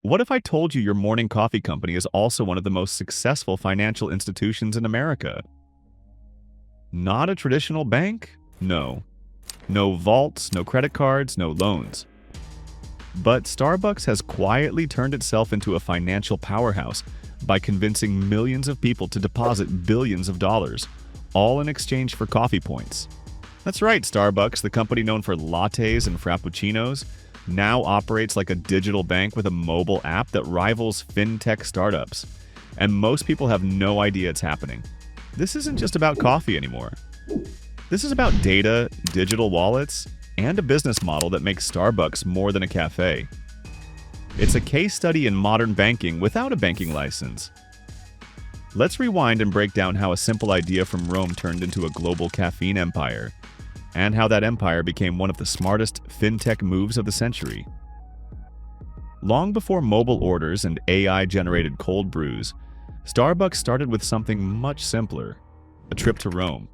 What if I told you your morning coffee company is also one of the most successful financial institutions in America? Not a traditional bank? No. No vaults, no credit cards, no loans. But Starbucks has quietly turned itself into a financial powerhouse by convincing millions of people to deposit billions of dollars, all in exchange for coffee points. That's right, Starbucks, the company known for lattes and frappuccinos, now operates like a digital bank with a mobile app that rivals fintech startups. And most people have no idea it's happening. This isn't just about coffee anymore. This is about data, digital wallets, and a business model that makes Starbucks more than a cafe. It's a case study in modern banking without a banking license. Let's rewind and break down how a simple idea from Rome turned into a global caffeine empire, and how that empire became one of the smartest fintech moves of the century. Long before mobile orders and AI-generated cold brews, Starbucks started with something much simpler: a trip to Rome.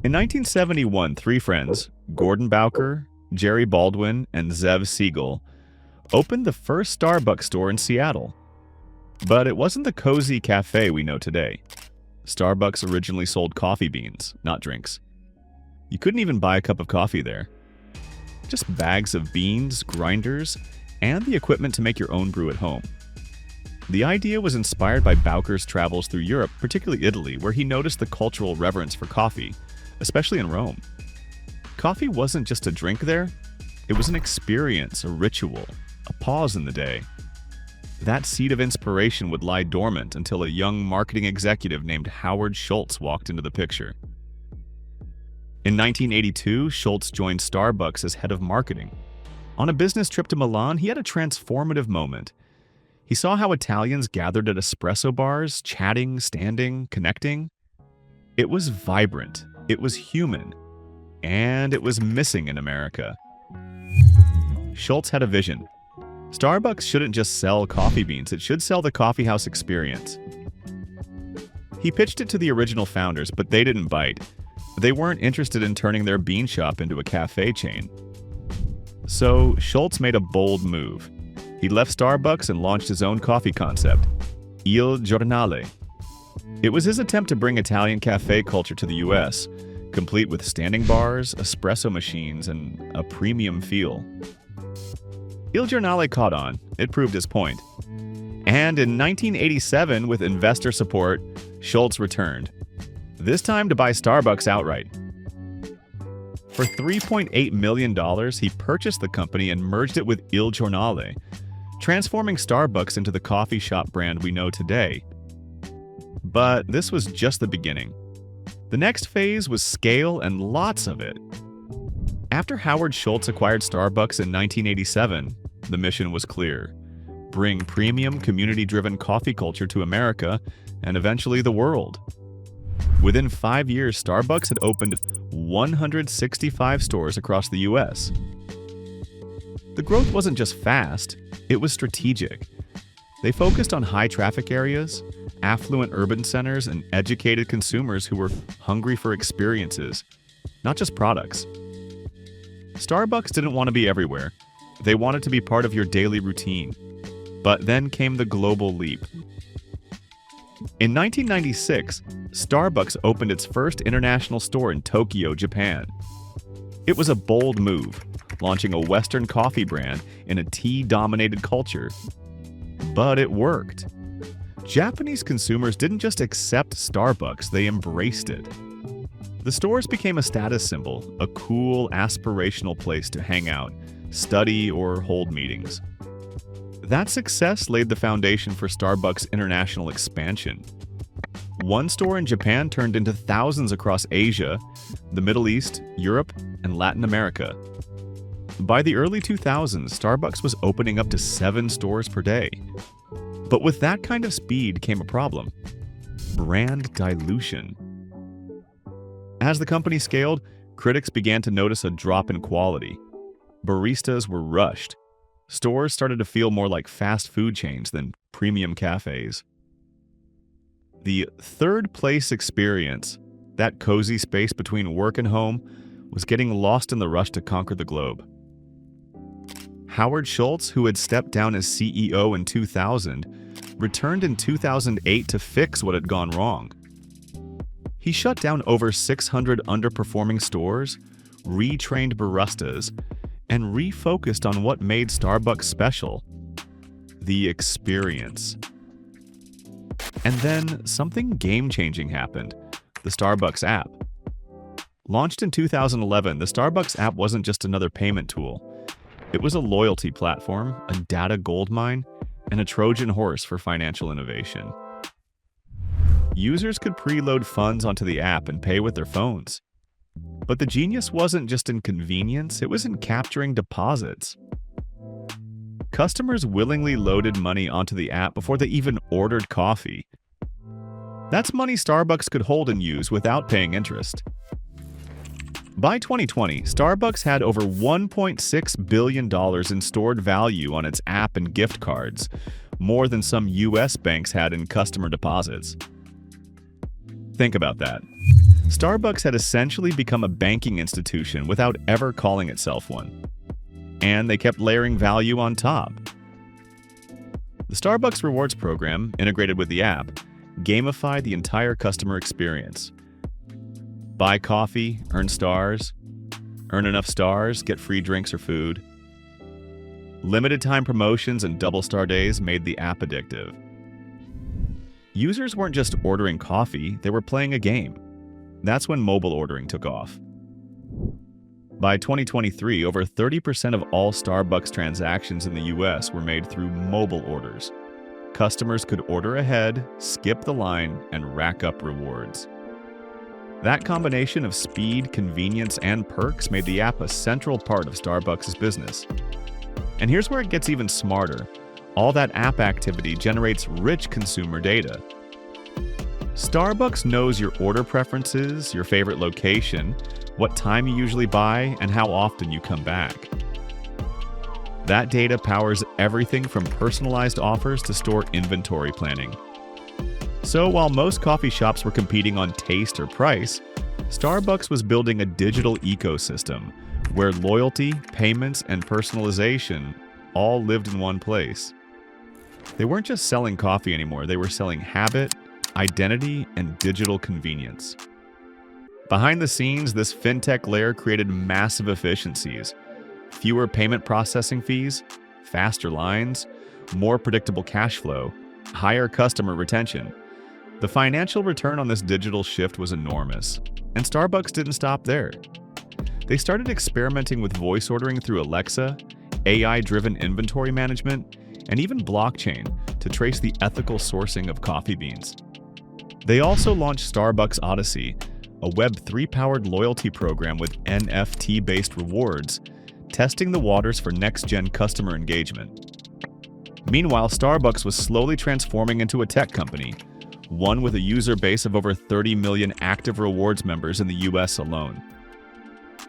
In 1971, three friends, Gordon Bowker, Jerry Baldwin, and Zev Siegel, opened the first Starbucks store in Seattle. But it wasn't the cozy cafe we know today. Starbucks originally sold coffee beans, not drinks. You couldn't even buy a cup of coffee there. Just bags of beans, grinders, and the equipment to make your own brew at home. The idea was inspired by Bowker's travels through Europe, particularly Italy, where he noticed the cultural reverence for coffee, especially in Rome. Coffee wasn't just a drink there, it was an experience, a ritual, a pause in the day. That seed of inspiration would lie dormant until a young marketing executive named Howard Schultz walked into the picture. In 1982, Schultz joined Starbucks as head of marketing. On a business trip to Milan, he had a transformative moment. He saw how Italians gathered at espresso bars, chatting, standing, connecting. It was vibrant, it was human, and it was missing in America. Schultz had a vision. Starbucks shouldn't just sell coffee beans, it should sell the coffeehouse experience. He pitched it to the original founders, but they didn't bite. They weren't interested in turning their bean shop into a cafe chain. So Schultz made a bold move. He left Starbucks and launched his own coffee concept, Il Giornale. It was his attempt to bring Italian cafe culture to the US, complete with standing bars, espresso machines, and a premium feel. Il Giornale caught on. It proved his point. And in 1987, with investor support, Schultz returned. This time to buy Starbucks outright. For $3.8 million, he purchased the company and merged it with Il Giornale, transforming Starbucks into the coffee shop brand we know today. But this was just the beginning. The next phase was scale and lots of it. After Howard Schultz acquired Starbucks in 1987, the mission was clear: bring premium, community-driven coffee culture to America and eventually the world. Within 5 years, Starbucks had opened 165 stores across the US. The growth wasn't just fast, it was strategic. They focused on high-traffic areas, affluent urban centers, and educated consumers who were hungry for experiences, not just products. Starbucks didn't want to be everywhere. They wanted to be part of your daily routine. But then came the global leap. In 1996, Starbucks opened its first international store in Tokyo, Japan. It was a bold move, launching a Western coffee brand in a tea-dominated culture. But it worked. Japanese consumers didn't just accept Starbucks, they embraced it. The stores became a status symbol, a cool, aspirational place to hang out, study, or hold meetings. That success laid the foundation for Starbucks' international expansion. One store in Japan turned into thousands across Asia, the Middle East, Europe, and Latin America. By the early 2000s, Starbucks was opening up to 7 stores per day. But with that kind of speed came a problem: brand dilution. As the company scaled, critics began to notice a drop in quality. Baristas were rushed. Stores started to feel more like fast food chains than premium cafes. The third place experience, that cozy space between work and home, was getting lost in the rush to conquer the globe. Howard Schultz, who had stepped down as CEO in 2000, returned in 2008 to fix what had gone wrong. He shut down over 600 underperforming stores, retrained baristas, and refocused on what made Starbucks special: the experience. And then something game-changing happened: the Starbucks app. Launched in 2011, the Starbucks app wasn't just another payment tool. It was a loyalty platform, a data goldmine, and a Trojan horse for financial innovation. Users could preload funds onto the app and pay with their phones. But the genius wasn't just in convenience, it was in capturing deposits. Customers willingly loaded money onto the app before they even ordered coffee. That's money Starbucks could hold and use without paying interest. By 2020, Starbucks had over $1.6 billion in stored value on its app and gift cards, more than some US banks had in customer deposits. Think about that. Starbucks had essentially become a banking institution without ever calling itself one. And they kept layering value on top. The Starbucks Rewards program, integrated with the app, gamified the entire customer experience. Buy coffee, earn stars. Earn enough stars, get free drinks or food. Limited time promotions and double star days made the app addictive. Users weren't just ordering coffee, they were playing a game. That's when mobile ordering took off. By 2023, over 30% of all Starbucks transactions in the US were made through mobile orders. Customers could order ahead, skip the line, and rack up rewards. That combination of speed, convenience, and perks made the app a central part of Starbucks' business. And here's where it gets even smarter. All that app activity generates rich consumer data. Starbucks knows your order preferences, your favorite location, what time you usually buy, and how often you come back. That data powers everything from personalized offers to store inventory planning. So while most coffee shops were competing on taste or price, Starbucks was building a digital ecosystem where loyalty, payments, and personalization all lived in one place. They weren't just selling coffee anymore, they were selling habit, identity, and digital convenience. Behind the scenes, this fintech layer created massive efficiencies: fewer payment processing fees, faster lines, more predictable cash flow, higher customer retention. The financial return on this digital shift was enormous, and Starbucks didn't stop there. They started experimenting with voice ordering through Alexa, AI-driven inventory management, and even blockchain to trace the ethical sourcing of coffee beans. They also launched Starbucks Odyssey, a Web3-powered loyalty program with NFT-based rewards, testing the waters for next-gen customer engagement. Meanwhile, Starbucks was slowly transforming into a tech company, one with a user base of over 30 million active rewards members in the US alone.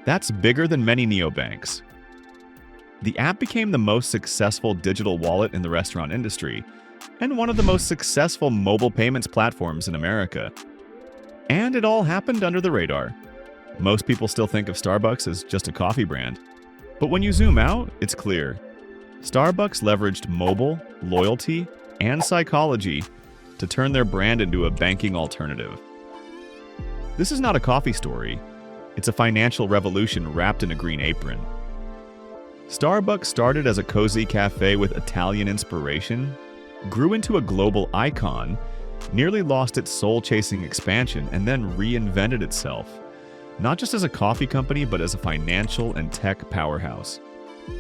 That's bigger than many neobanks. The app became the most successful digital wallet in the restaurant industry, and one of the most successful mobile payments platforms in America. And it all happened under the radar. Most people still think of Starbucks as just a coffee brand. But when you zoom out, it's clear. Starbucks leveraged mobile, loyalty, and psychology to turn their brand into a banking alternative. This is not a coffee story. It's a financial revolution wrapped in a green apron. Starbucks started as a cozy cafe with Italian inspiration, grew into a global icon, nearly lost its soul-chasing expansion, and then reinvented itself, not just as a coffee company, but as a financial and tech powerhouse.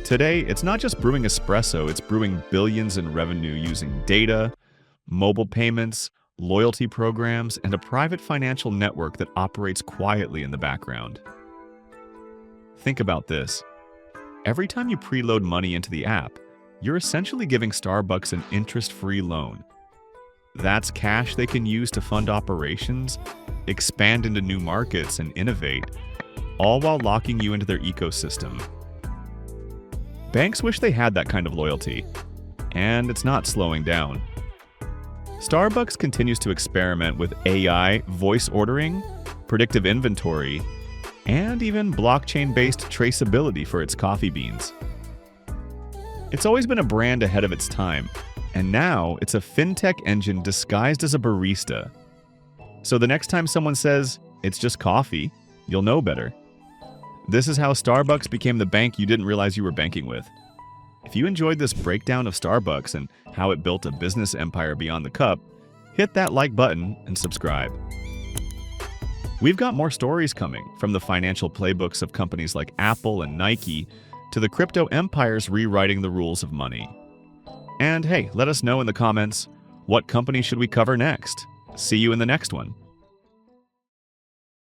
Today, it's not just brewing espresso, it's brewing billions in revenue using data, mobile payments, loyalty programs, and a private financial network that operates quietly in the background. Think about this. Every time you preload money into the app, you're essentially giving Starbucks an interest-free loan. That's cash they can use to fund operations, expand into new markets, and innovate, all while locking you into their ecosystem. Banks wish they had that kind of loyalty, and it's not slowing down. Starbucks continues to experiment with AI, voice ordering, predictive inventory, and even blockchain-based traceability for its coffee beans. It's always been a brand ahead of its time, and now it's a fintech engine disguised as a barista. So the next time someone says, "It's just coffee," you'll know better. This is how Starbucks became the bank you didn't realize you were banking with. If you enjoyed this breakdown of Starbucks and how it built a business empire beyond the cup, hit that like button and subscribe. We've got more stories coming, from the financial playbooks of companies like Apple and Nike to the crypto empires rewriting the rules of money. And hey, let us know in the comments, what company should we cover next? See you in the next one.